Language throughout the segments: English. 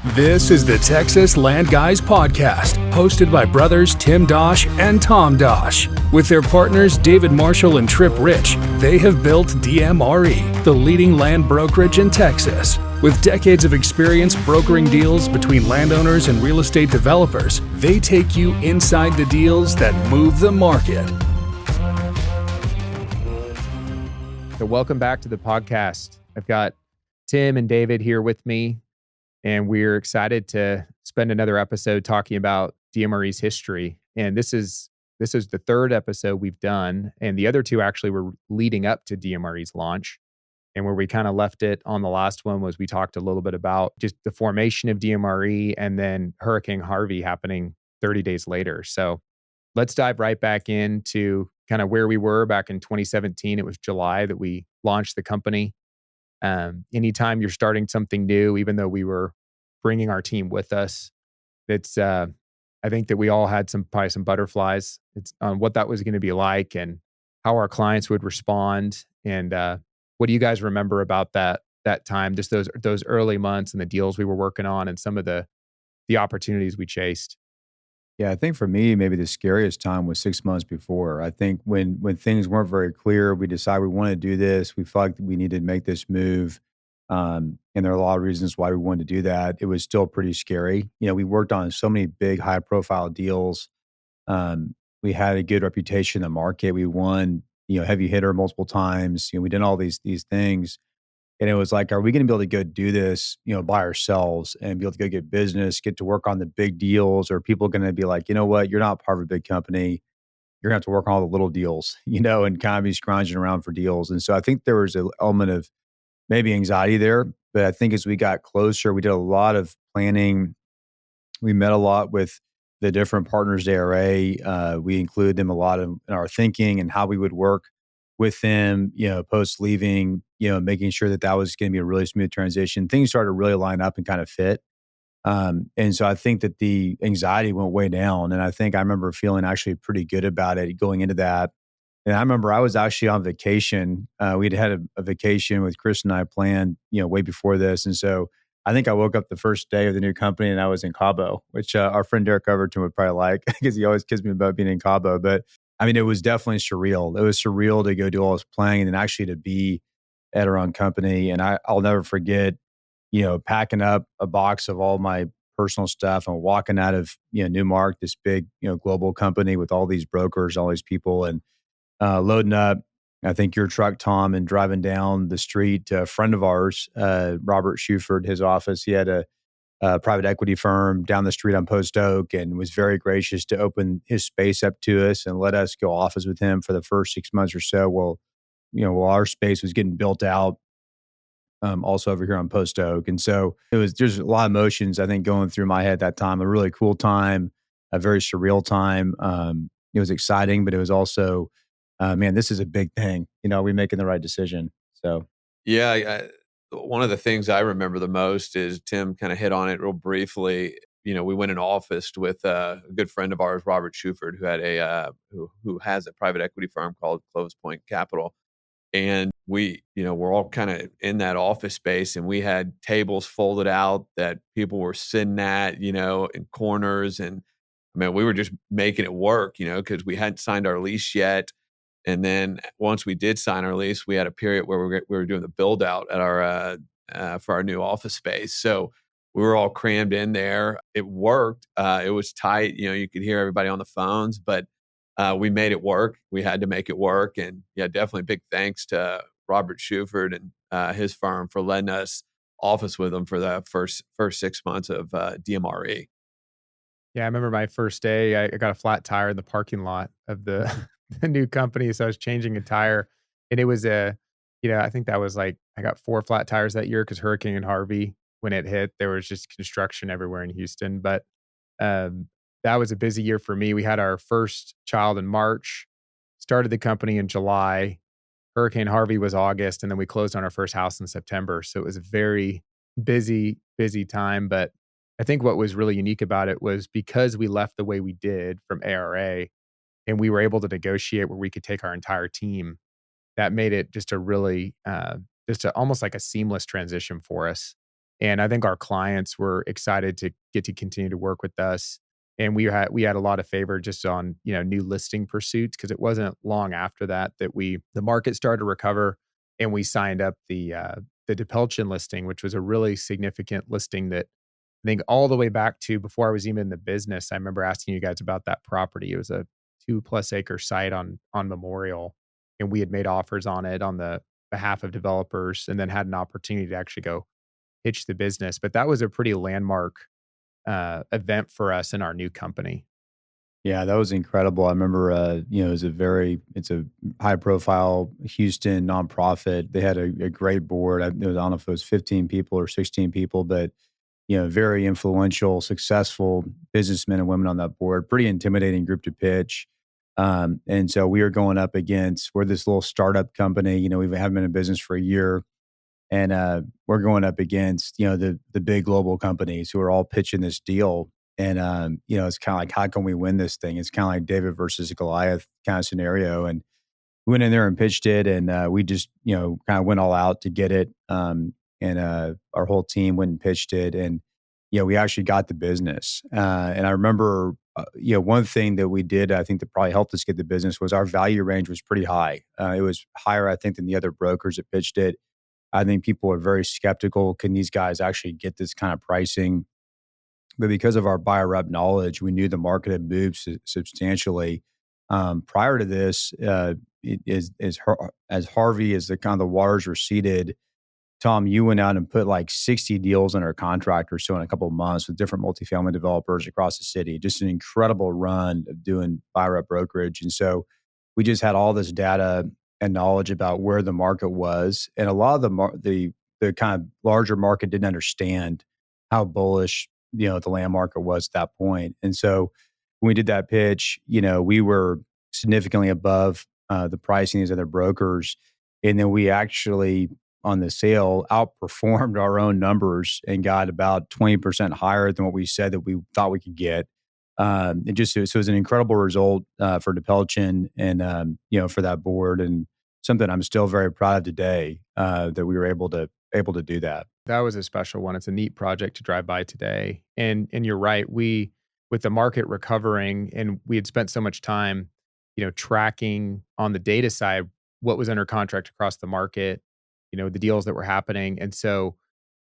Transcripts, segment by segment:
This is the Texas Land Guys podcast, hosted by brothers Tim Dosch and Tom Dosch. With their partners David Marshall and Trip Rich, they have built DMRE, the leading land brokerage in Texas. With decades of experience brokering deals between landowners and real estate developers, they take you inside the deals that move the market. So welcome back to the podcast. I've got Tim and David here with me, and we're excited to spend another episode talking about DMRE's history. And this is the third episode we've done, and the other two actually were leading up to DMRE's launch. And where we kind of left it on the last one was we talked a little bit about just the formation of DMRE and then Hurricane Harvey happening 30 days later. So let's dive right back into kind of where we were back in 2017. It was July that we launched the company. Anytime you're starting something new, even though we were bringing our team with us, it's I think that we all had probably some butterflies. It's on what that was going to be like and how our clients would respond. And what do you guys remember about that time? Just those early months and the deals we were working on and some of the opportunities we chased. Yeah, I think for me, maybe the scariest time was 6 months before. I think when things weren't very clear, we decided we wanted to do this. We felt like we needed to make this move. And there are a lot of reasons why we wanted to do that. It was still pretty scary. You know, we worked on so many big, high profile deals. We had a good reputation in the market. We won, heavy hitter multiple times. We did all these things. And it was like, are we going to be able to go do this, by ourselves and be able to go get business, get to work on the big deals? Or are people going to be like, you know what, you're not part of a big company. You're going to have to work on all the little deals, and kind of be scrounging around for deals. And so I think there was an element of maybe anxiety there. But I think as we got closer, we did a lot of planning. We met a lot with the different partners at ARA. We included them a lot in our thinking and how we would work with them, post leaving, making sure that was going to be a really smooth transition. Things started to really line up and kind of fit. And so I think that the anxiety went way down. And I think I remember feeling actually pretty good about it going into that. And I remember I was actually on vacation. We'd had a vacation with Chris and I planned, way before this. And so I think I woke up the first day of the new company and I was in Cabo, which our friend Derek Overton would probably like because he always kids me about being in Cabo. But I mean, it was definitely surreal. It was surreal to go do all this planning and then actually to be at our own company. And I'll never forget, packing up a box of all my personal stuff and walking out of, Newmark, this big, global company with all these brokers, all these people, and loading up, I think your truck, Tom, and driving down the street to a friend of ours, Robert Shuford, his office. He had a private equity firm down the street on Post Oak and was very gracious to open his space up to us and let us go office with him for the first 6 months or so. While our space was getting built out, also over here on Post Oak. And so there's a lot of emotions, I think, going through my head that time. A really cool time, a very surreal time. It was exciting, but it was also, man, this is a big thing. We making the right decision. So, yeah. One of the things I remember the most is Tim kind of hit on it real briefly. We went in office with a good friend of ours, Robert Shuford, who had who has a private equity firm called Clovis Point Capital. And we're all kind of in that office space, and we had tables folded out that people were sitting at, in corners. And I mean, we were just making it work, because we hadn't signed our lease yet. And then once we did sign our lease, we had a period where we were doing the build out at our for our new office space. So we were all crammed in there. It worked. It was tight. You could hear everybody on the phones, but we made it work. We had to make it work. And yeah, definitely big thanks to Robert Shuford and his firm for letting us office with them for the first 6 months of DMRE. Yeah, I remember my first day, I got a flat tire in the parking lot of the new company. So I was changing a tire, and it was I think that was like, I got 4 flat tires that year because Hurricane Harvey, when it hit, there was just construction everywhere in Houston. But that was a busy year for me. We had our first child in March, started the company in July. Hurricane Harvey was August, and then we closed on our first house in September. So it was a very busy time. But I think what was really unique about it was because we left the way we did from ARA and we were able to negotiate where we could take our entire team, that made it just a really, almost like a seamless transition for us. And I think our clients were excited to get to continue to work with us. And we had a lot of favor just on, new listing pursuits, because it wasn't long after that the market started to recover, and we signed up the DePelchin listing, which was a really significant listing that I think all the way back to before I was even in the business. I remember asking you guys about that property. It was a 2+ acre site on Memorial, and we had made offers on it on the behalf of developers, and then had an opportunity to actually go pitch the business. But that was a pretty landmark event for us in our new company. Yeah, that was incredible. I remember, it's a high profile Houston nonprofit. They had a great board. I don't know if it was 15 people or 16 people, but, very influential, successful businessmen and women on that board. Pretty intimidating group to pitch. And so we were going up against, we're this little startup company. We haven't been in business for a year. And we're going up against, the big global companies who are all pitching this deal. And, it's kind of like, how can we win this thing? It's kind of like David versus Goliath kind of scenario. And we went in there and pitched it. And we just, kind of went all out to get it. And our whole team went and pitched it. And, we actually got the business. And I remember, one thing that we did, I think that probably helped us get the business, was our value range was pretty high. It was higher, I think, than the other brokers that pitched it. I think people are very skeptical. Can these guys actually get this kind of pricing? But because of our buyer rep knowledge, we knew the market had moved substantially. Prior to this, as Harvey, as the kind of the waters receded, Tom, you went out and put like 60 deals under contract or so in a couple of months with different multifamily developers across the city. Just an incredible run of doing buyer rep brokerage. And so we just had all this data and knowledge about where the market was. And a lot of the kind of larger market didn't understand how bullish, the land market was at that point. And so when we did that pitch, we were significantly above the pricing of these other brokers. And then we actually, on the sale, outperformed our own numbers and got about 20% higher than what we said that we thought we could get. It was an incredible result for DePelchin and for that board, and something I'm still very proud of today, that we were able to do that. That was a special one. It's a neat project to drive by today. And you're right. With the market recovering, and we had spent so much time, tracking on the data side what was under contract across the market, the deals that were happening. And so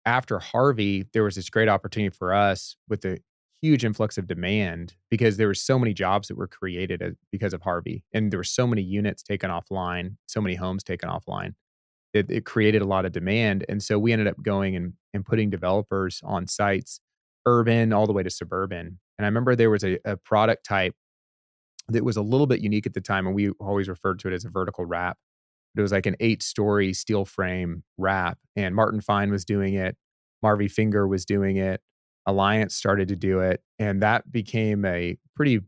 after Harvey, there was this great opportunity for us with the huge influx of demand, because there were so many jobs that were created because of Harvey. And there were so many units taken offline, so many homes taken offline. It created a lot of demand. And so we ended up going and putting developers on sites, urban all the way to suburban. And I remember there was a product type that was a little bit unique at the time, and we always referred to it as a vertical wrap. It was like an 8-story steel frame wrap, and Martin Fine was doing it. Marvy Finger was doing it. Alliance started to do it. And that became a pretty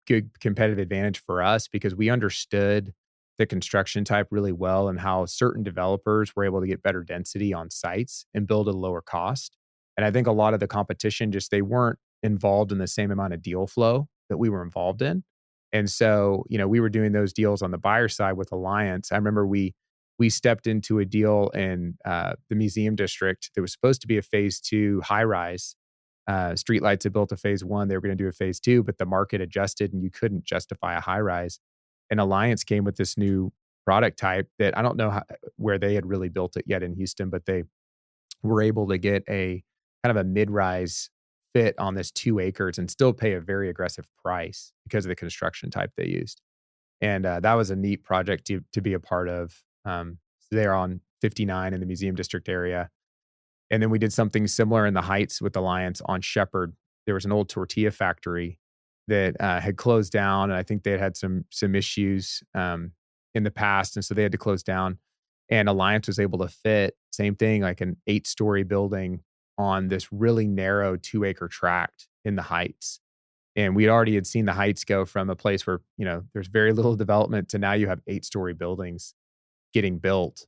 good competitive advantage for us, because we understood the construction type really well and how certain developers were able to get better density on sites and build at a lower cost. And I think a lot of the competition, just they weren't involved in the same amount of deal flow that we were involved in. And so, we were doing those deals on the buyer side with Alliance. I remember we stepped into a deal in the museum district that was supposed to be a phase 2 high rise. Streetlights had built a phase 1. They were going to do a phase 2, but the market adjusted and you couldn't justify a high rise. And Alliance came with this new product type that I don't know where they had really built it yet in Houston, but they were able to get a kind of a mid-rise fit on this 2 acres and still pay a very aggressive price because of the construction type they used. And that was a neat project to be a part of. So they're on 59 in the museum district area. And then we did something similar in the Heights with Alliance on Shepherd. There was an old tortilla factory that had closed down, and I think they had some issues in the past, and so they had to close down. And Alliance was able to fit, same thing, like an 8-story building on this really narrow 2-acre tract in the Heights. And we already had seen the Heights go from a place where, there's very little development to now you have 8-story buildings getting built.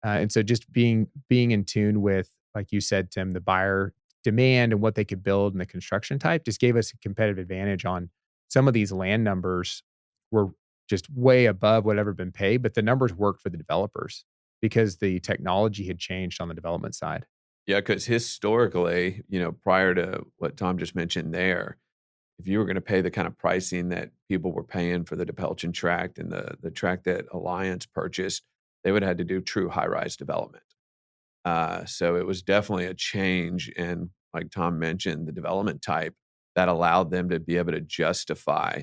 And so just being in tune with, like you said, Tim, the buyer demand and what they could build and the construction type just gave us a competitive advantage on some of these land numbers were just way above whatever been paid, but the numbers worked for the developers because the technology had changed on the development side. Yeah, because historically, prior to what Tom just mentioned there, if you were going to pay the kind of pricing that people were paying for the DePelchin tract and the tract that Alliance purchased, they would have had to do true high-rise development. So it was definitely a change in, like Tom mentioned, the development type that allowed them to be able to justify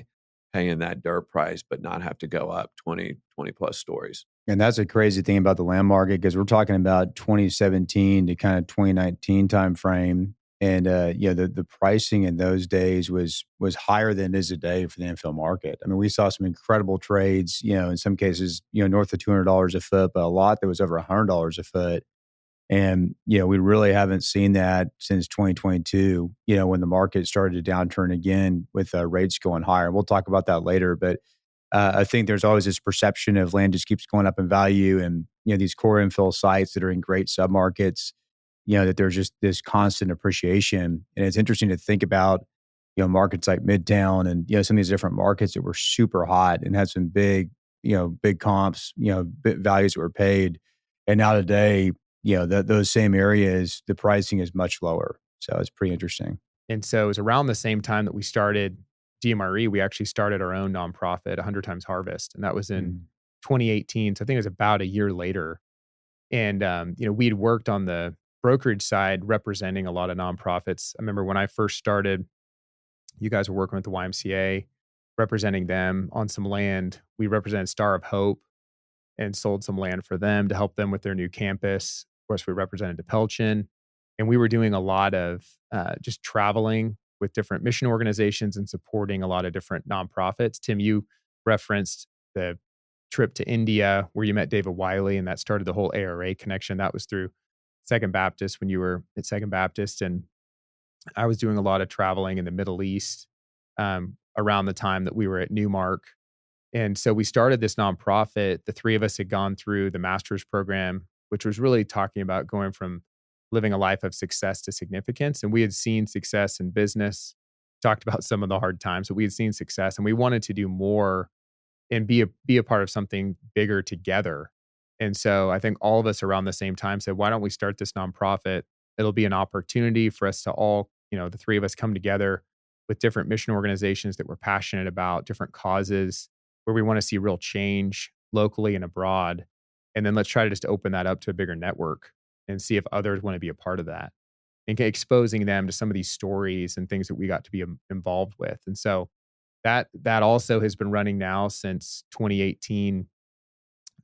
paying that dirt price, but not have to go up 20 plus stories. And that's a crazy thing about the land market because we're talking about 2017 to kind of 2019 time frame. And the pricing in those days was higher than it is today for the infill market. I mean, we saw some incredible trades, in some cases, north of $200 a foot, but a lot that was over $100 a foot. And, we really haven't seen that since 2022, when the market started to downturn again with rates going higher. And we'll talk about that later. But I think there's always this perception of land just keeps going up in value. And, these core infill sites that are in great submarkets, that there's just this constant appreciation. And it's interesting to think about, markets like Midtown and, some of these different markets that were super hot and had some big comps, big values that were paid. And now today, those same areas, the pricing is much lower. So it's pretty interesting. And so it was around the same time that we started DMRE, we actually started our own nonprofit, 100 Times Harvest. And that was in 2018. So I think it was about a year later. And, we'd worked on the brokerage side representing a lot of nonprofits. I remember when I first started, you guys were working with the YMCA, representing them on some land. We represented Star of Hope and sold some land for them to help them with their new campus. Of course, we represented DePelchin, and we were doing a lot of just traveling with different mission organizations and supporting a lot of different nonprofits. Tim, you referenced the trip to India where you met David Wiley, and that started the whole ARA connection. That was through Second Baptist when you were at Second Baptist, and I was doing a lot of traveling in the Middle East around the time that we were at Newmark. And so we started this nonprofit. The three of us had gone through the master's program, which was really talking about going from living a life of success to significance. And we had seen success in business, talked about some of the hard times, but we had seen success and we wanted to do more and be a part of something bigger together. And so I think all of us around the same time said, why don't we start this nonprofit? It'll be an opportunity for us to all, the three of us come together with different mission organizations that we're passionate about, different causes where we want to see real change locally and abroad. And then let's try to just open that up to a bigger network and see if others want to be a part of that and exposing them to some of these stories and things that we got to be involved with. And so that also has been running now since 2018.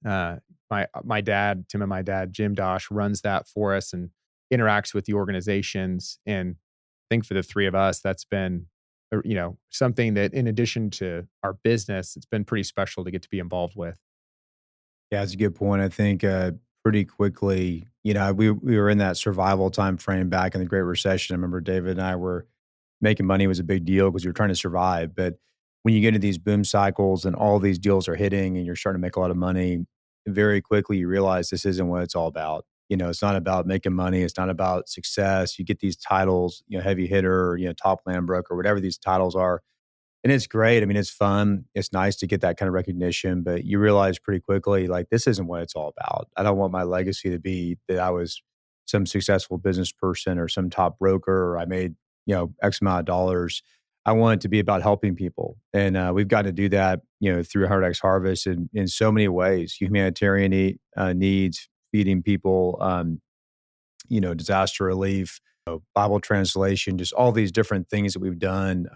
My dad, Tim and my dad, Jim Dosch, runs that for us and interacts with the organizations. And I think for the three of us, that's been, something that in addition to our business, it's been pretty special to get to be involved with. Yeah, that's a good point. I think pretty quickly, we were in that survival time frame back in the Great Recession. I remember David and I were making money was a big deal because we were trying to survive. But when you get into these boom cycles and all these deals are hitting and you're starting to make a lot of money, very quickly you realize this isn't what it's all about. It's not about making money. It's not about success. You get these titles, heavy hitter, top land broker, whatever these titles are. And it's great. I mean, it's fun. It's nice to get that kind of recognition, but you realize pretty quickly, like, this isn't what it's all about. I don't want my legacy to be that I was some successful business person or some top broker, or I made, X amount of dollars. I want it to be about helping people. And we've got to do that, through 100X Harvest in so many ways, humanitarian needs, feeding people, disaster relief, Bible translation, just all these different things that we've done,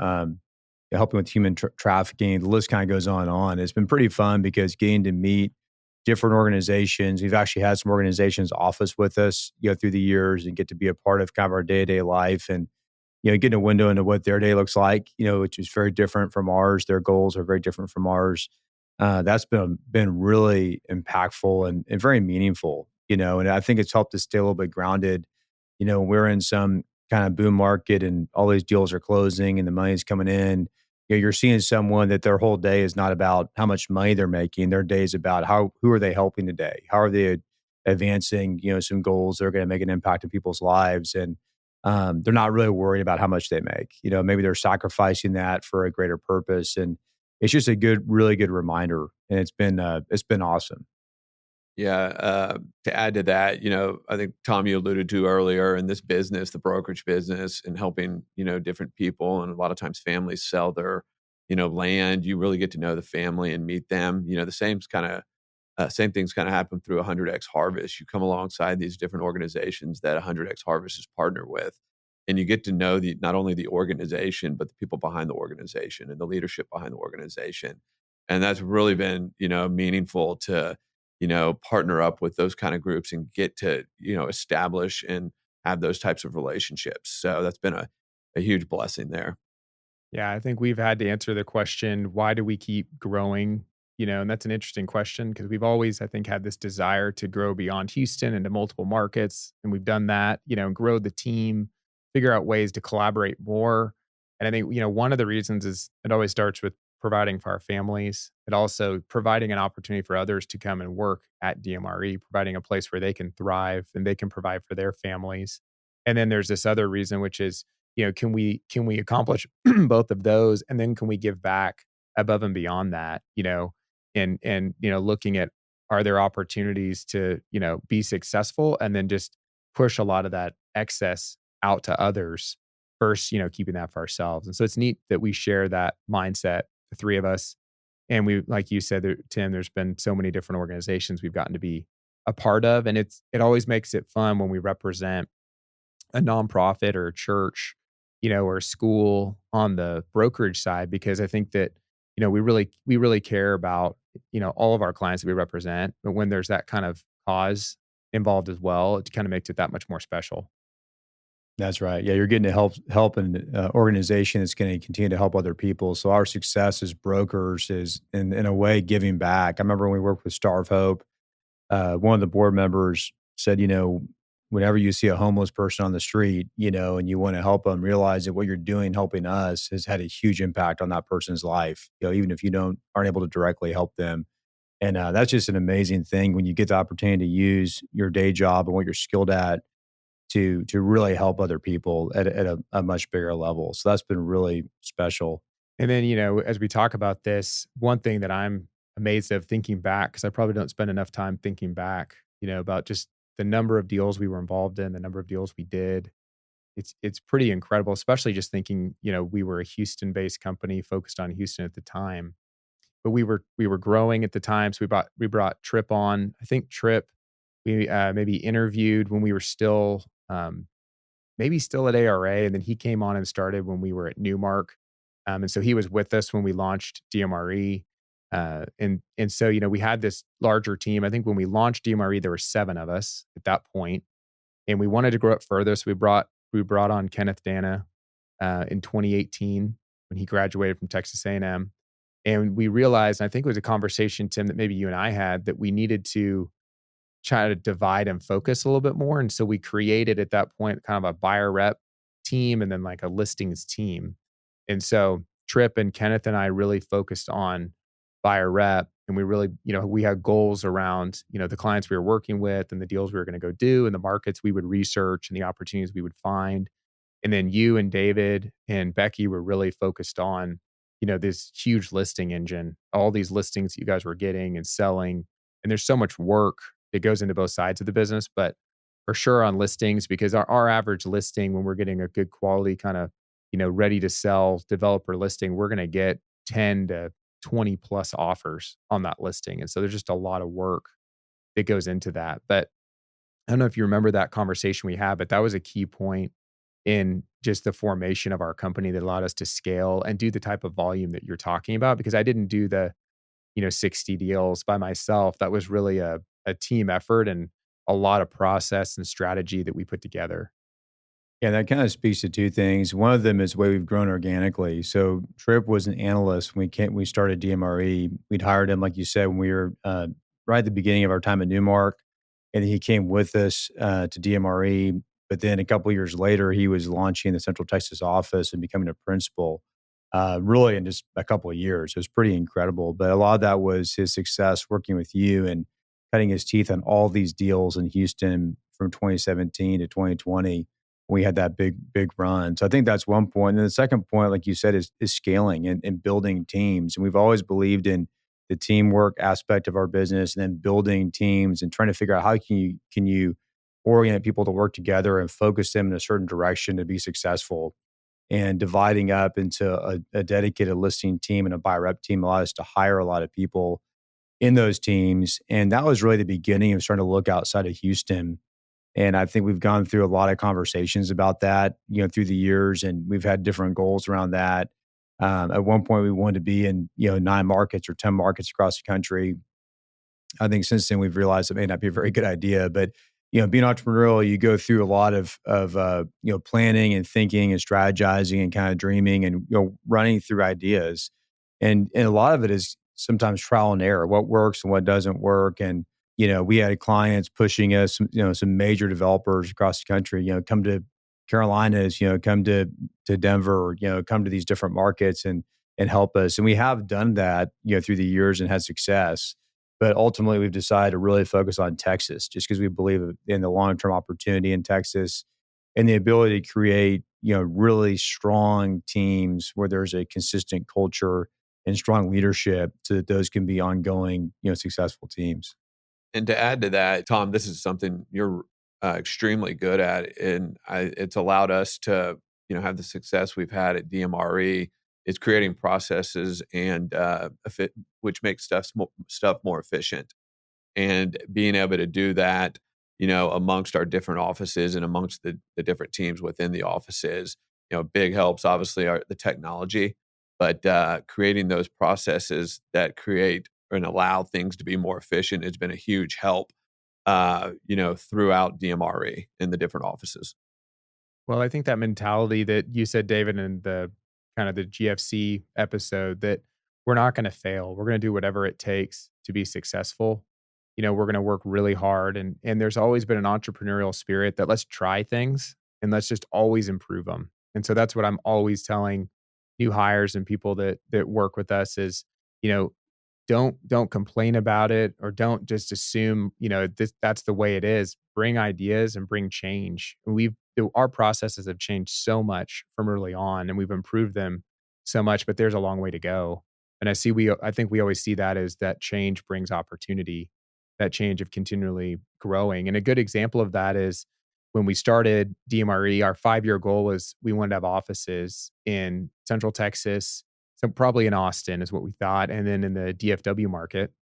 helping with human trafficking. The list kind of goes on and on. It's been pretty fun because getting to meet different organizations. We've actually had some organizations office with us, through the years and get to be a part of kind of our day-to-day life and, getting a window into what their day looks like, which is very different from ours. Their goals are very different from ours. That's been really impactful and very meaningful, and I think it's helped us stay a little bit grounded. We're in some kind of boom market and all these deals are closing and the money's coming in. You're seeing someone that their whole day is not about how much money they're making. Their day is about who are they helping today? How are they advancing, some goals that are going to make an impact in people's lives? And they're not really worried about how much they make. Maybe they're sacrificing that for a greater purpose. And it's just a really good reminder. And it's been awesome. Yeah. To add to that, I think Tom, you alluded to earlier in this business, the brokerage business, and helping, different people, and a lot of times families sell their, land. You really get to know the family and meet them. Same things kind of happen through 100X Harvest. You come alongside these different organizations that 100X Harvest is partnered with, and you get to know not only the organization, but the people behind the organization and the leadership behind the organization. And that's really been, meaningful to, partner up with those kind of groups and get to, establish and have those types of relationships. So that's been a huge blessing there. Yeah, I think we've had to answer the question, why do we keep growing? And that's an interesting question because we've always, I think, had this desire to grow beyond Houston into multiple markets. And we've done that, and grow the team, figure out ways to collaborate more. And I think, one of the reasons is it always starts with providing for our families, but also providing an opportunity for others to come and work at DMRE, providing a place where they can thrive and they can provide for their families. And then there's this other reason, which is, can we accomplish both of those, and then can we give back above and beyond that, and looking at, are there opportunities to be successful, and then just push a lot of that excess out to others first, keeping that for ourselves. And so it's neat that we share that mindset, the three of us. And we, like you said, Tim, there's been so many different organizations we've gotten to be a part of, and it always makes it fun when we represent a nonprofit or a church, or a school on the brokerage side, because I think that, we really care about, all of our clients that we represent. But when there's that kind of cause involved as well, it kind of makes it that much more special. That's right. Yeah, you're getting to help an organization that's going to continue to help other people. So our success as brokers is in a way giving back. I remember when we worked with Star of Hope, one of the board members said, whenever you see a homeless person on the street, and you want to help them, realize that what you're doing, helping us, has had a huge impact on that person's life. Even if you aren't able to directly help them. And that's just an amazing thing when you get the opportunity to use your day job and what you're skilled at to really help other people at a much bigger level. So that's been really special. And then, as we talk about this, one thing that I'm amazed of thinking back, because I probably don't spend enough time thinking back, about just the number of deals we were involved in, the number of deals we did. It's pretty incredible, especially just thinking, we were a Houston-based company focused on Houston at the time, but we were growing at the time. So we brought Trip on. I think Trip, we maybe interviewed when we were still maybe still at ARA, and then he came on and started when we were at Newmark. And so he was with us when we launched DMRE. And so, we had this larger team. I think when we launched DMRE, there were 7 of us at that point, and we wanted to grow it further. So we brought on Kenneth Dana in 2018 when he graduated from Texas A&M. And we realized, and I think it was a conversation, Tim, that maybe you and I had, that we needed to try to divide and focus a little bit more. And so we created at that point kind of a buyer rep team and then like a listings team. And so Trip and Kenneth and I really focused on buyer rep. And we really, we had goals around, the clients we were working with and the deals we were going to go do and the markets we would research and the opportunities we would find. And then you and David and Becky were really focused on, this huge listing engine, all these listings that you guys were getting and selling. And there's so much work that goes into both sides of the business, but for sure on listings, because our average listing, when we're getting a good quality kind of, ready to sell developer listing, we're going to get 10 to 20 plus offers on that listing. And so there's just a lot of work that goes into that. But I don't know if you remember that conversation we had, but that was a key point in just the formation of our company that allowed us to scale and do the type of volume that you're talking about, because I didn't do the 60 deals by myself. That was really a team effort and a lot of process and strategy that we put together. Yeah, that kind of speaks to 2 things. One of them is the way we've grown organically. So Tripp was an analyst when we started DMRE. We'd hired him, like you said, when we were right at the beginning of our time at Newmark, and then he came with us to DMRE. But then a couple of years later, he was launching the Central Texas office and becoming a principal. Really, in just a couple of years, it was pretty incredible. But a lot of that was his success working with you and cutting his teeth on all these deals in Houston from 2017 to 2020. We had that big run. So I think that's one point. And then the second point, like you said, is scaling and building teams. And we've always believed in the teamwork aspect of our business, and then building teams and trying to figure out how can you orient people to work together and focus them in a certain direction to be successful. And dividing up into a dedicated listing team and a buy rep team allowed us to hire a lot of people in those teams. And that was really the beginning of starting to look outside of Houston. And I think we've gone through a lot of conversations about that, through the years, and we've had different goals around that. At one point, we wanted to be in, 9 markets or 10 markets across the country. I think since then we've realized it may not be a very good idea, but being entrepreneurial, you go through a lot of planning and thinking and strategizing and kind of dreaming and running through ideas, and a lot of it is sometimes trial and error, what works and what doesn't work. And we had clients pushing us, some major developers across the country, come to Carolinas, come to Denver, come to these different markets and help us. And we have done that, through the years and had success. But ultimately, we've decided to really focus on Texas just because we believe in the long-term opportunity in Texas and the ability to create, really strong teams where there's a consistent culture and strong leadership so that those can be ongoing, successful teams. And to add to that, Tom, this is something you're extremely good at, and it's allowed us to, have the success we've had at DMRE. It's creating processes and which makes stuff more efficient, and being able to do that, amongst our different offices and amongst the different teams within the offices. Big helps obviously are the technology, but creating those processes that create and allow things to be more efficient has been a huge help, throughout DMRE in the different offices. Well, I think that mentality that you said, David, in the kind of the GFC episode, that we're not going to fail. We're going to do whatever it takes to be successful. We're going to work really hard. And there's always been an entrepreneurial spirit that let's try things and let's just always improve them. And so that's what I'm always telling new hires and people that work with us is, don't complain about it, or don't just assume, that's the way it is. Bring ideas and bring change. And our processes have changed so much from early on, and we've improved them so much, but there's a long way to go. And I think we always see that as that change brings opportunity, that change of continually growing. And a good example of that is when we started DMRE, our 5-year goal was we wanted to have offices in Central Texas, so probably in Austin is what we thought, and then in the DFW market.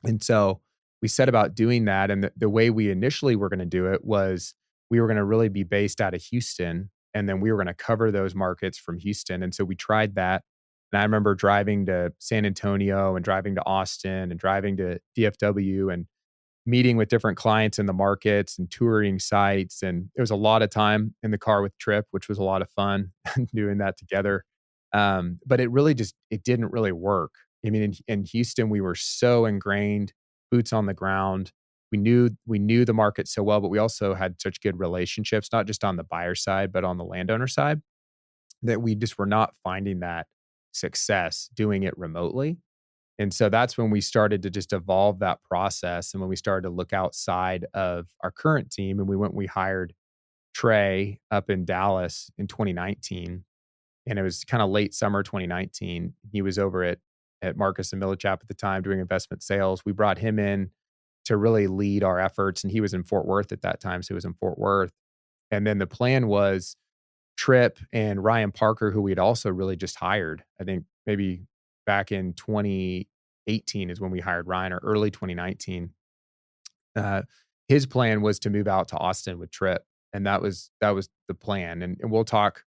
And so we set about doing that. And the way we initially were going to do it was we were going to really be based out of Houston, and then we were going to cover those markets from Houston. And so we tried that. And I remember driving to San Antonio and driving to Austin and driving to DFW and meeting with different clients in the markets and touring sites. And it was a lot of time in the car with Tripp, which was a lot of fun doing that together. But it didn't really work. I mean, in Houston, we were so ingrained, boots on the ground. We knew the market so well, but we also had such good relationships, not just on the buyer side, but on the landowner side, that we just were not finding that success doing it remotely. And so that's when we started to just evolve that process. And when we started to look outside of our current team, and we hired Trey up in Dallas in 2019. And it was kind of late summer 2019. He was over at Marcus and Millichap at the time doing investment sales. We brought him in to really lead our efforts. And he was in Fort Worth at that time. So he was in Fort Worth. And then the plan was Tripp and Ryan Parker, who we had also really just hired. I think maybe back in 2018 is when we hired Ryan, or early 2019. His plan was to move out to Austin with Tripp. And that was the plan. And we'll talk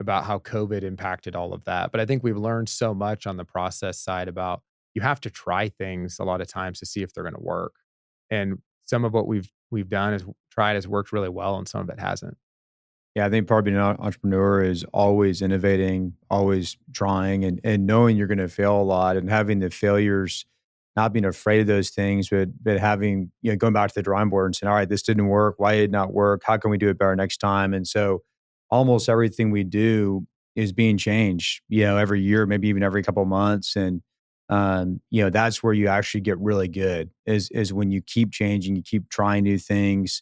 about how COVID impacted all of that. But I think we've learned so much on the process side about you have to try things a lot of times to see if they're going to work. And some of what we've done is tried has worked really well, and some of it hasn't. Yeah, I think part of being an entrepreneur is always innovating, always trying, and knowing you're going to fail a lot, and having the failures, not being afraid of those things, but having, going back to the drawing board and saying, all right, this didn't work. Why did it not work? How can we do it better next time? And so almost everything we do is being changed, every year, maybe even every couple of months. And, that's where you actually get really good is when you keep changing, you keep trying new things.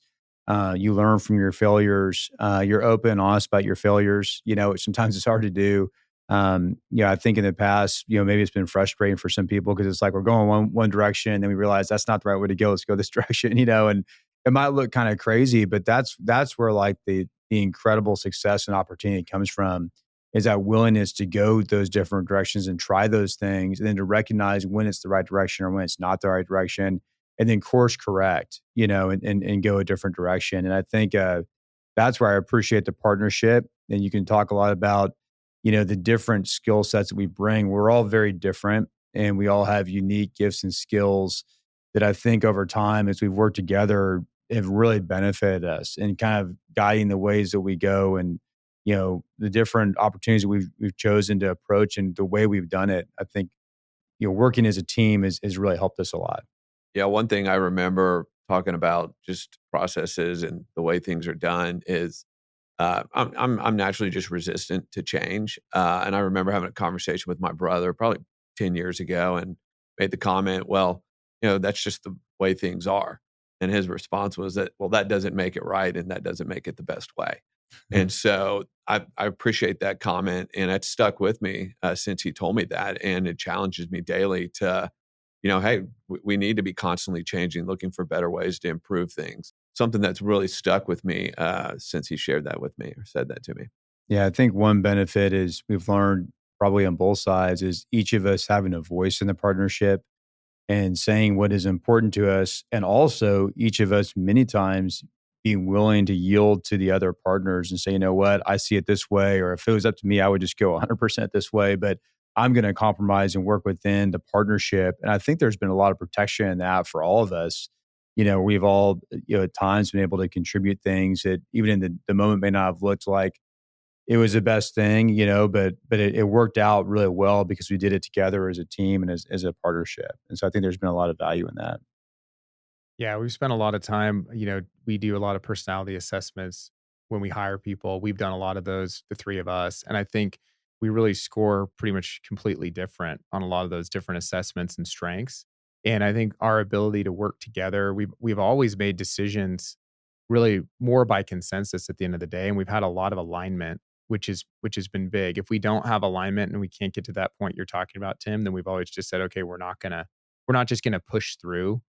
You learn from your failures. You're open and honest about your failures. Sometimes it's hard to do, I think in the past, maybe it's been frustrating for some people because it's like we're going one direction and then we realize that's not the right way to go. Let's go this direction, and it might look kind of crazy, but that's where like the incredible success and opportunity comes from, is that willingness to go those different directions and try those things, and then to recognize when it's the right direction or when it's not the right direction, and then course correct, and go a different direction. And I think that's where I appreciate the partnership. And you can talk a lot about, the different skill sets that we bring. We're all very different and we all have unique gifts and skills that I think over time, as we've worked together, have really benefited us in kind of guiding the ways that we go, and the different opportunities that we've chosen to approach and the way we've done it. I think working as a team has really helped us a lot. Yeah, one thing I remember talking about just processes and the way things are done is I'm naturally just resistant to change, and I remember having a conversation with my brother probably 10 years ago and made the comment, "Well, that's just the way things are." And his response was that, "Well, that doesn't make it right, and that doesn't make it the best way." And so I appreciate that comment, and it stuck with me since he told me that, and it challenges me daily to, hey, we need to be constantly changing, looking for better ways to improve things. Something that's really stuck with me since he shared that with me or said that to me. Yeah, I think one benefit is we've learned probably on both sides is each of us having a voice in the partnership and saying what is important to us. And also each of us many times being willing to yield to the other partners and say, you know what, I see it this way, or if it was up to me, I would just go 100% this way, but I'm going to compromise and work within the partnership. And I think there's been a lot of protection in that for all of us. We've all, at times been able to contribute things that even in the moment may not have looked like it was the best thing, but it worked out really well because we did it together as a team and as a partnership. And so I think there's been a lot of value in that. Yeah, we've spent a lot of time, we do a lot of personality assessments when we hire people. We've done a lot of those, the three of us. And I think we really score pretty much completely different on a lot of those different assessments and strengths. And I think our ability to work together, we've always made decisions really more by consensus at the end of the day. And we've had a lot of alignment, which has been big. If we don't have alignment and we can't get to that point you're talking about, Tim, then we've always just said, okay, we're not just gonna push through.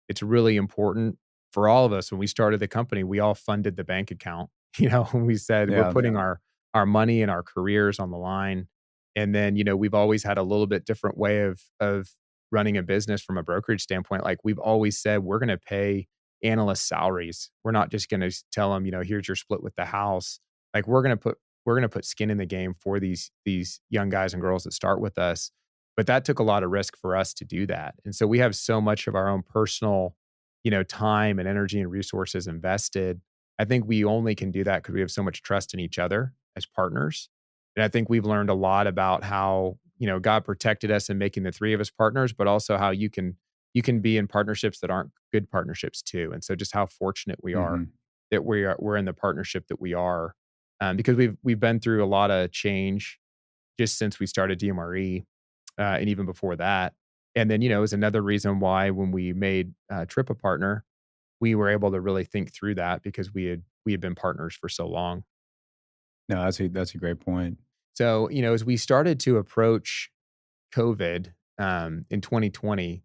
It's really important for all of us. When we started the company, we all funded the bank account. When we said we're Yeah. putting our money and our careers on the line. And then, we've always had a little bit different way of running a business from a brokerage standpoint. Like we've always said, we're going to pay analyst salaries. We're not just going to tell them, here's your split with the house. Like we're going to put skin in the game for these young guys and girls that start with us. But that took a lot of risk for us to do that. And so we have so much of our own personal, time and energy and resources invested. I think we only can do that because we have so much trust in each other as partners. And I think we've learned a lot about how, God protected us in making the three of us partners, but also how you can be in partnerships that aren't good partnerships too. And so just how fortunate we are Mhm. that we're in the partnership that we are, because we've been through a lot of change just since we started DMRE, and even before that. And then, it was another reason why when we made Trip a partner, we were able to really think through that because we had been partners for so long. No, that's a great point. So, as we started to approach COVID in 2020,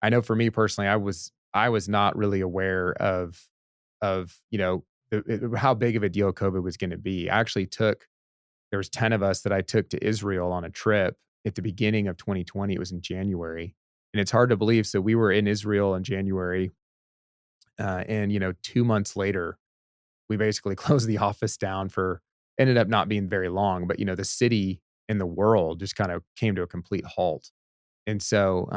I know for me personally, I was not really aware of how big of a deal COVID was going to be. I actually there was 10 of us that I took to Israel on a trip at the beginning of 2020. It was in January, and it's hard to believe. So we were in Israel in January, and 2 months later, we basically closed the office down for. Ended up not being very long, but the city and the world just kind of came to a complete halt. And so,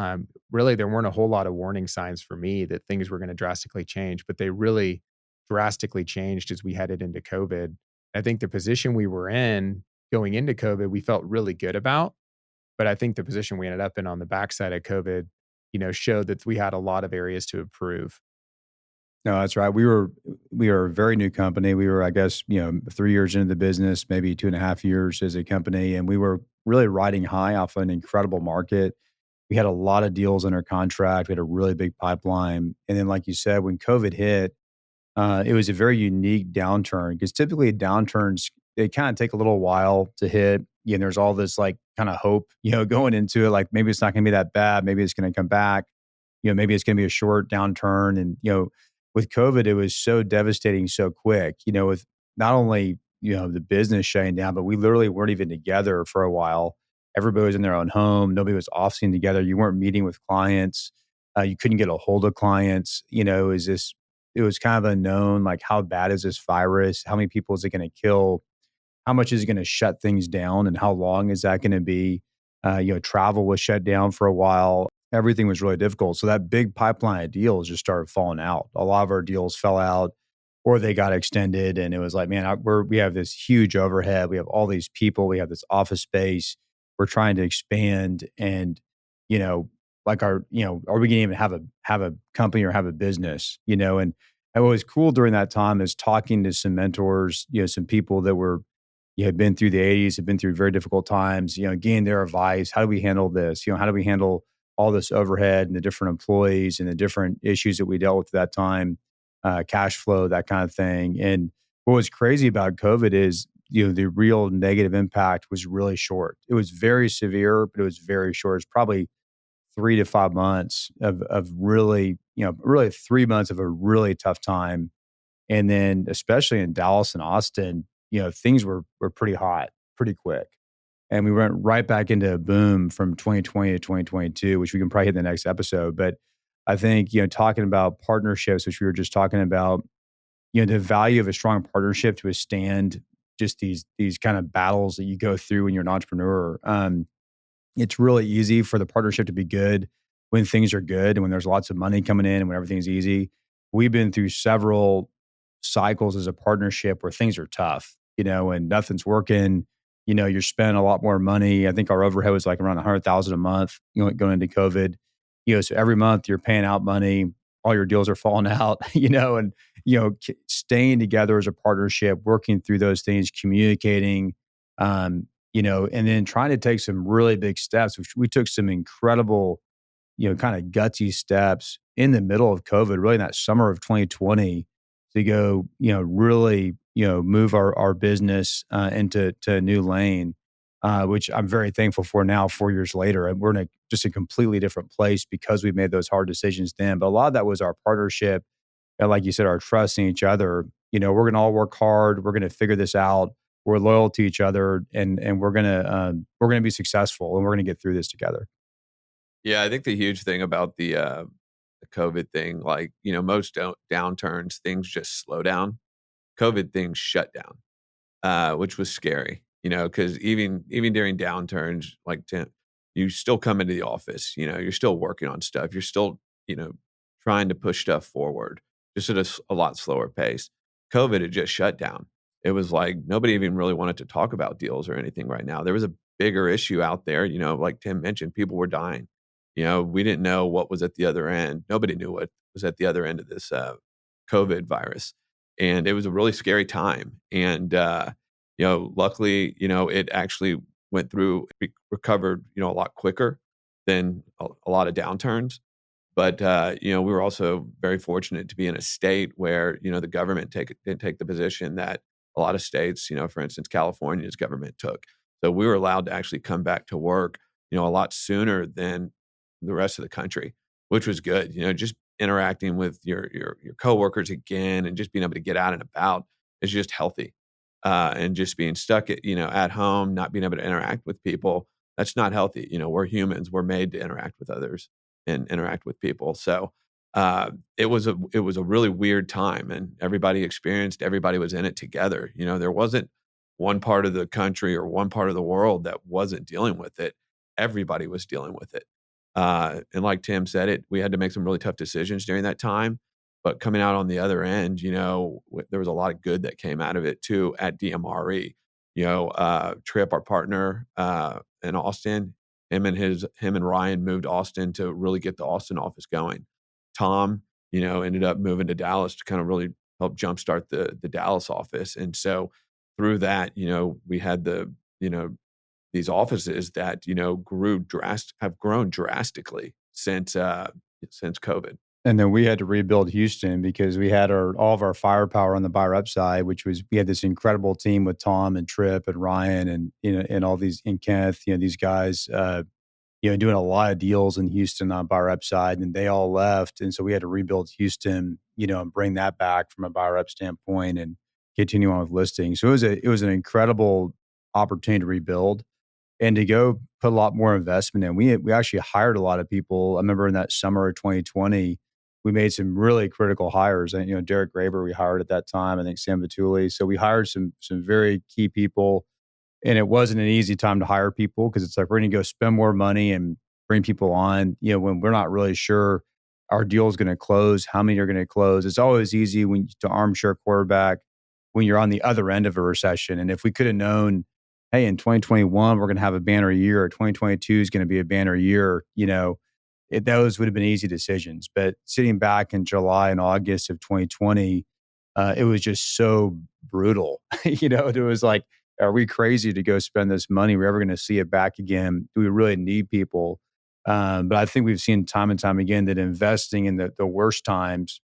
really, there weren't a whole lot of warning signs for me that things were going to drastically change, but they really drastically changed as we headed into COVID. I think the position we were in going into COVID, we felt really good about, but I think the position we ended up in on the backside of COVID, showed that we had a lot of areas to improve. No, that's right. We are a very new company. We were, I guess, 3 years into the business, maybe 2.5 years as a company, and we were really riding high off an incredible market. We had a lot of deals under contract. We had a really big pipeline, and then, like you said, when COVID hit, it was a very unique downturn because typically downturns they kind of take a little while to hit. there's all this like kind of hope, going into it, like maybe it's not going to be that bad. Maybe it's going to come back. Maybe it's going to be a short downturn. And, with COVID, it was so devastating so quick, with not only, the business shutting down, but we literally weren't even together for a while. Everybody was in their own home. Nobody was officing together. You weren't meeting with clients. You couldn't get a hold of clients. It was kind of unknown, like how bad is this virus? How many people is it going to kill? How much is it going to shut things down? And how long is that going to be? Travel was shut down for a while. Everything was really difficult. So that big pipeline of deals just started falling out. A lot of our deals fell out or they got extended. And it was like, man, we have this huge overhead. We have all these people. We have this office space. We're trying to expand. And, like are we going to even have a company or have a business, and what was cool during that time is talking to some mentors, some people that were, had been through the 80s, had been through very difficult times, getting their advice. How do we handle this? How do we handle all this overhead and the different employees and the different issues that we dealt with at that time, cash flow, that kind of thing. And what was crazy about COVID is, the real negative impact was really short. It was very severe, but it was very short. It's probably 3 to 5 months of really, really 3 months of a really tough time. And then especially in Dallas and Austin, things were pretty hot, pretty quick. And we went right back into a boom from 2020 to 2022, which we can probably hit in the next episode. But I think, talking about partnerships, which we were just talking about, the value of a strong partnership to withstand just these kind of battles that you go through when you're an entrepreneur. It's really easy for the partnership to be good when things are good and when there's lots of money coming in and when everything's easy. We've been through several cycles as a partnership where things are tough, and nothing's working. You're spending a lot more money. I think our overhead was like around $100,000 a month, going into COVID. So every month you're paying out money, all your deals are falling out, and staying together as a partnership, working through those things, communicating, and then trying to take some really big steps, which we took some incredible, kind of gutsy steps in the middle of COVID, really in that summer of 2020 to go, really, move our business into a new lane, which I'm very thankful for now, 4 years later. And we're in just a completely different place because we made those hard decisions then. But a lot of that was our partnership. And like you said, our trust in each other. We're going to all work hard. We're going to figure this out. We're loyal to each other, and we're gonna be successful, and we're gonna get through this together. Yeah, I think the huge thing about the COVID thing, like, most downturns, things just slow down. COVID things shut down, which was scary, because even during downturns, like you still come into the office, you're still working on stuff. You're still, trying to push stuff forward, just at a lot slower pace. COVID had just shut down. It was like nobody even really wanted to talk about deals or anything right now. There was a bigger issue out there, like Tim mentioned, people were dying. We didn't know what was at the other end. Nobody knew what was at the other end of this COVID virus. And it was a really scary time. And, luckily, it actually went through, recovered, a lot quicker than a lot of downturns. But, we were also very fortunate to be in a state where, the government didn't take the position that a lot of states, for instance, California's government took. So we were allowed to actually come back to work, a lot sooner than the rest of the country, which was good. Just interacting with your coworkers again and just being able to get out and about is just healthy. And just being stuck at home, not being able to interact with people, that's not healthy. We're humans. We're made to interact with others and interact with people. So it was a really weird time, and everybody was in it together. There wasn't one part of the country or one part of the world that wasn't dealing with it. Everybody was dealing with it. And like Tim said, we had to make some really tough decisions during that time. But coming out on the other end, there was a lot of good that came out of it too at DMRE. Tripp, our partner in Austin, him and Ryan moved Austin to really get the Austin office going. Tom, ended up moving to Dallas to kind of really help jumpstart the Dallas office. And so through that, we had these offices that, have grown drastically since COVID. And then we had to rebuild Houston because we had all of our firepower on the buyer upside, which was we had this incredible team with Tom and Tripp and Ryan and and all these and Kenneth, these guys, doing a lot of deals in Houston on buyer upside, and they all left, and so we had to rebuild Houston, and bring that back from a buyer up standpoint and continue on with listings. So it was an incredible opportunity to rebuild and to go put a lot more investment in. We actually hired a lot of people. I remember in that summer of 2020, we made some really critical hires. And Derek Graber we hired at that time. I think Sam Vituli. So we hired some very key people, and it wasn't an easy time to hire people because it's like we're going to go spend more money and bring people on. When we're not really sure our deal is going to close, how many are going to close. It's always easy to armchair quarterback when you're on the other end of a recession. And if we could have known, hey, in 2021, we're going to have a banner year, or 2022 is going to be a banner year, those would have been easy decisions. But sitting back in July and August of 2020, it was just so brutal. It was like, are we crazy to go spend this money? We're ever going to see it back again? Do we really need people? But I think we've seen time and time again that investing in the worst times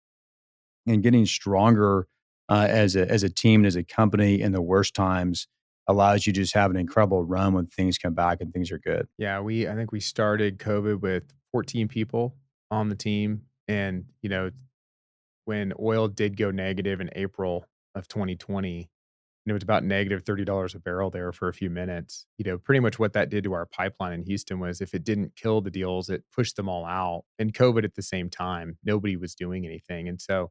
and getting stronger as a team and as a company in the worst times allows you to just have an incredible run when things come back and things are good. Yeah, I think we started COVID with 14 people on the team. And, when oil did go negative in April of 2020, and it was about negative $30 a barrel there for a few minutes. Pretty much what that did to our pipeline in Houston was if it didn't kill the deals, it pushed them all out. And COVID at the same time, nobody was doing anything. And so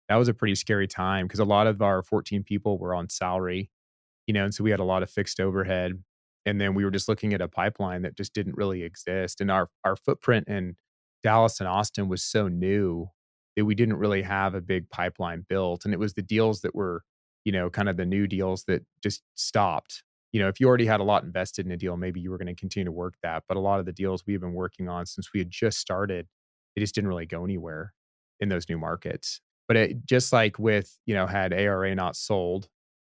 that was a pretty scary time because a lot of our 14 people were on salary, and so we had a lot of fixed overhead. And then we were just looking at a pipeline that just didn't really exist. And our footprint in Dallas and Austin was so new that we didn't really have a big pipeline built. And it was the deals that were, kind of the new deals that just stopped. If you already had a lot invested in a deal, maybe you were going to continue to work that. But a lot of the deals we've been working on since we had just started, it just didn't really go anywhere in those new markets. But it just like with, had ARA not sold,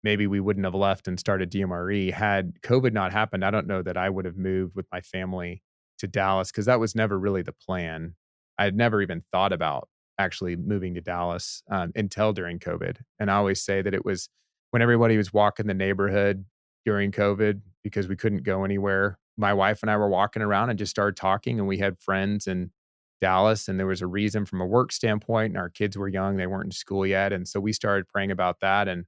maybe we wouldn't have left and started DMRE. Had COVID not happened, I don't know that I would have moved with my family to Dallas because that was never really the plan. I had never even thought about actually moving to Dallas until during COVID. And I always say that it was when everybody was walking the neighborhood during COVID because we couldn't go anywhere. My wife and I were walking around and just started talking, and we had friends in Dallas, and there was a reason from a work standpoint, and our kids were young, they weren't in school yet. And so we started praying about that. And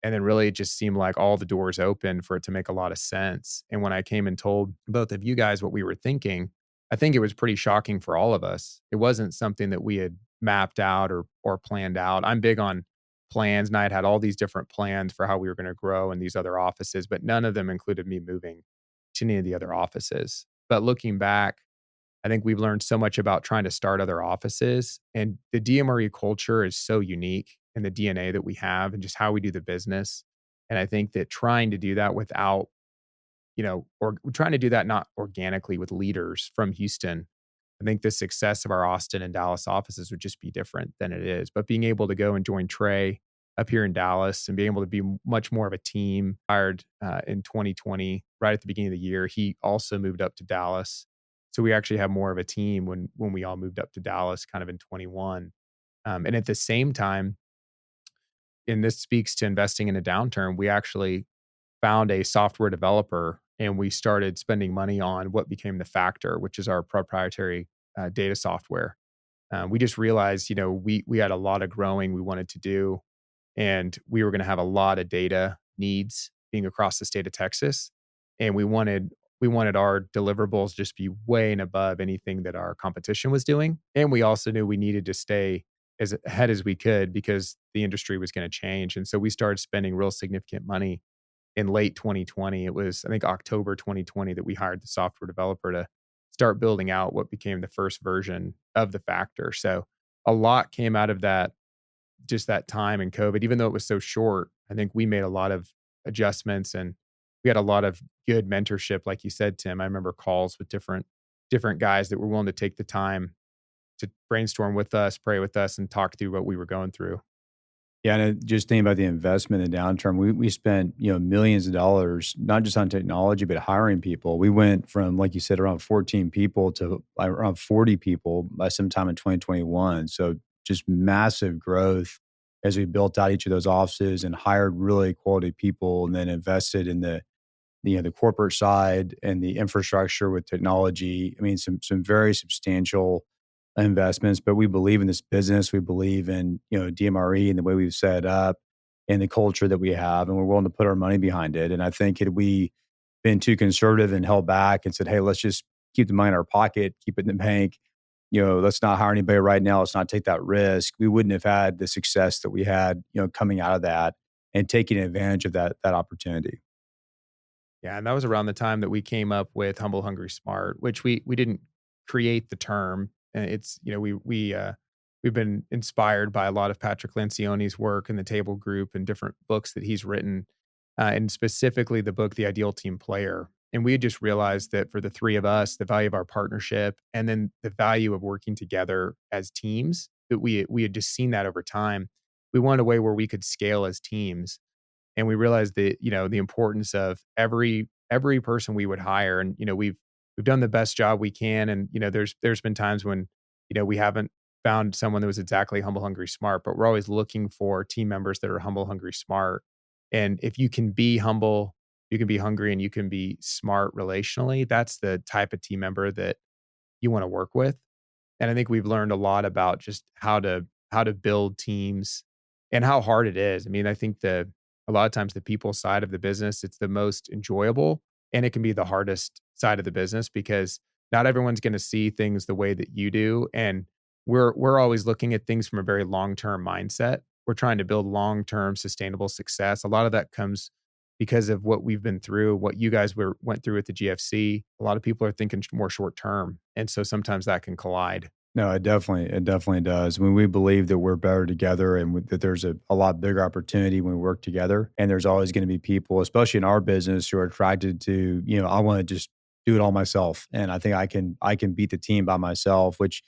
then really it just seemed like all the doors open for it to make a lot of sense. And when I came and told both of you guys what we were thinking, I think it was pretty shocking for all of us. It wasn't something that we had mapped out or planned out. I'm big on plans, and I had all these different plans for how we were going to grow in these other offices, but none of them included me moving to any of the other offices. But looking back, I think we've learned so much about trying to start other offices, and the DMRE culture is so unique in the DNA that we have and just how we do the business. And I think that trying to do that without, or trying to do that not organically with leaders from Houston, I think the success of our Austin and Dallas offices would just be different than it is. But being able to go and join Trey up here in Dallas and being able to be much more of a team, hired in 2020, right at the beginning of the year, he also moved up to Dallas. So we actually have more of a team when we all moved up to Dallas kind of in 21. And at the same time, and this speaks to investing in a downturn, we actually found a software developer and we started spending money on what became the Factor, which is our proprietary data software. We just realized, we had a lot of growing we wanted to do, and we were going to have a lot of data needs being across the state of Texas, and we wanted our deliverables just be way and above anything that our competition was doing, and we also knew we needed to stay as ahead as we could because the industry was going to change, and so we started spending real significant money in late 2020. It was, I think, October 2020 that we hired the software developer to start building out what became the first version of the Factor. So a lot came out of that, just that time in COVID. Even though it was so short, I think we made a lot of adjustments and we had a lot of good mentorship. Like you said, Tim, I remember calls with different guys that were willing to take the time to brainstorm with us, pray with us, and talk through what we were going through. Yeah, and just thinking about the investment in downturn, we spent millions of dollars, not just on technology, but hiring people. We went from, like you said, around 14 people to around 40 people by sometime in 2021. So just massive growth as we built out each of those offices and hired really quality people, and then invested in the corporate side and the infrastructure with technology. I mean, some very substantial investments, but we believe in this business. We believe in DMRE and the way we've set it up and the culture that we have, and we're willing to put our money behind it. And I think had we been too conservative and held back and said, "Hey, let's just keep the money in our pocket, keep it in the bank. Let's not hire anybody right now. Let's not take that risk," we wouldn't have had the success that we had, coming out of that and taking advantage of that opportunity. Yeah, and that was around the time that we came up with Humble, Hungry, Smart, which we didn't create the term. It's we've been inspired by a lot of Patrick Lencioni's work in the Table Group and different books that he's written, and specifically the book The Ideal Team Player. And we had just realized that for the three of us, the value of our partnership, and then the value of working together as teams, that we had just seen that over time. We wanted a way where we could scale as teams, and we realized that the importance of every person we would hire. And we've done the best job we can, and there's been times when we haven't found someone that was exactly humble, hungry, smart, but we're always looking for team members that are humble, hungry, smart. And if you can be humble, you can be hungry, and you can be smart relationally, that's the type of team member that you want to work with. And I think we've learned a lot about just how to build teams and how hard it is. I mean, I think a lot of times the people side of the business, it's the most enjoyable, and it can be the hardest side of the business because not everyone's going to see things the way that you do. And we're always looking at things from a very long-term mindset. We're trying to build long-term sustainable success. A lot of that comes because of what we've been through, what you guys went through at the GFC. A lot of people are thinking more short-term. And so sometimes that can collide. No, it definitely does. When we believe that we're better together and that there's a lot bigger opportunity when we work together, and there's always going to be people, especially in our business, who are attracted to, I want to just do it all myself, and I think I can beat the team by myself, which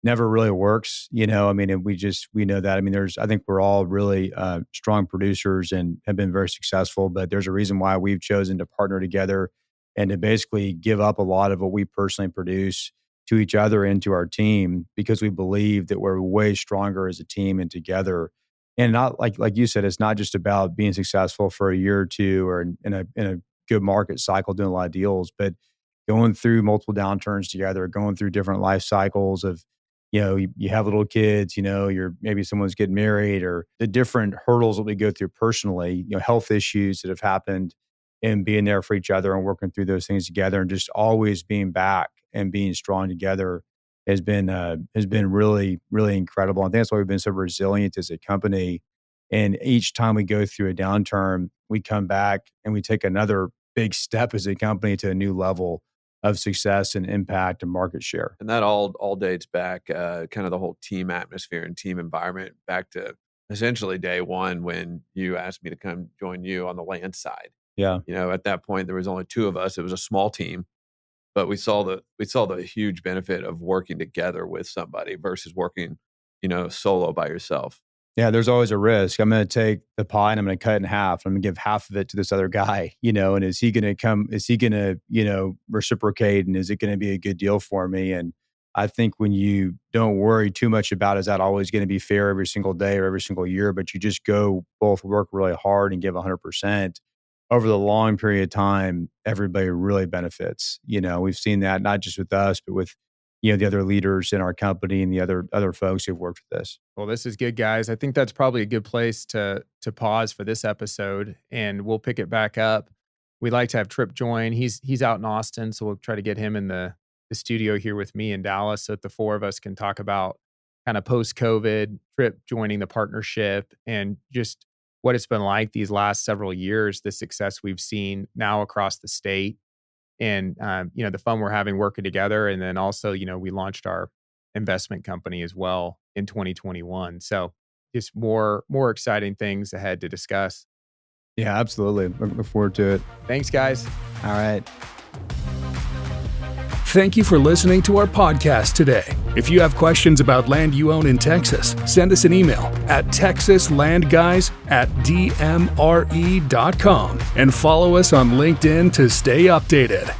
never really works. I mean, and we know that. I mean, I think we're all really strong producers and have been very successful, but there's a reason why we've chosen to partner together and to basically give up a lot of what we personally produce to each other and to our team, because we believe that we're way stronger as a team and together. And not like you said, it's not just about being successful for a year or two or in a good market cycle doing a lot of deals, but going through multiple downturns together, going through different life cycles of, you have little kids, maybe someone's getting married, or the different hurdles that we go through personally, health issues that have happened, and being there for each other and working through those things together, and just always being back and being strong together has been really, really incredible. I think that's why we've been so resilient as a company. And each time we go through a downturn, we come back and we take another big step as a company to a new level of success and impact and market share. And that all dates back, kind of the whole team atmosphere and team environment, back to essentially day one when you asked me to come join you on the land side. Yeah. At that point there was only two of us. It was a small team, but we saw the huge benefit of working together with somebody versus working, solo by yourself. Yeah, there's always a risk. I'm going to take the pie and I'm going to cut it in half. I'm going to give half of it to this other guy, and is he going to reciprocate, and is it going to be a good deal for me? And I think when you don't worry too much about, is that always going to be fair every single day or every single year, but you just go both work really hard and give 100%, over the long period of time, everybody really benefits. We've seen that not just with us, but with the other leaders in our company and the other folks who've worked with us. Well, this is good, guys. I think that's probably a good place to pause for this episode, and we'll pick it back up. We'd like to have Trip join. He's out in Austin, so we'll try to get him in the studio here with me in Dallas, so that the four of us can talk about kind of post-COVID, Trip joining the partnership, and just what it's been like these last several years, the success we've seen now across the state, and the fun we're having working together. And then also, we launched our investment company as well in 2021. So just more exciting things ahead to discuss. Yeah, absolutely. Look forward to it. Thanks, guys. All right. Thank you for listening to our podcast today. If you have questions about land you own in Texas, send us an email at texaslandguys@dmre.com and follow us on LinkedIn to stay updated.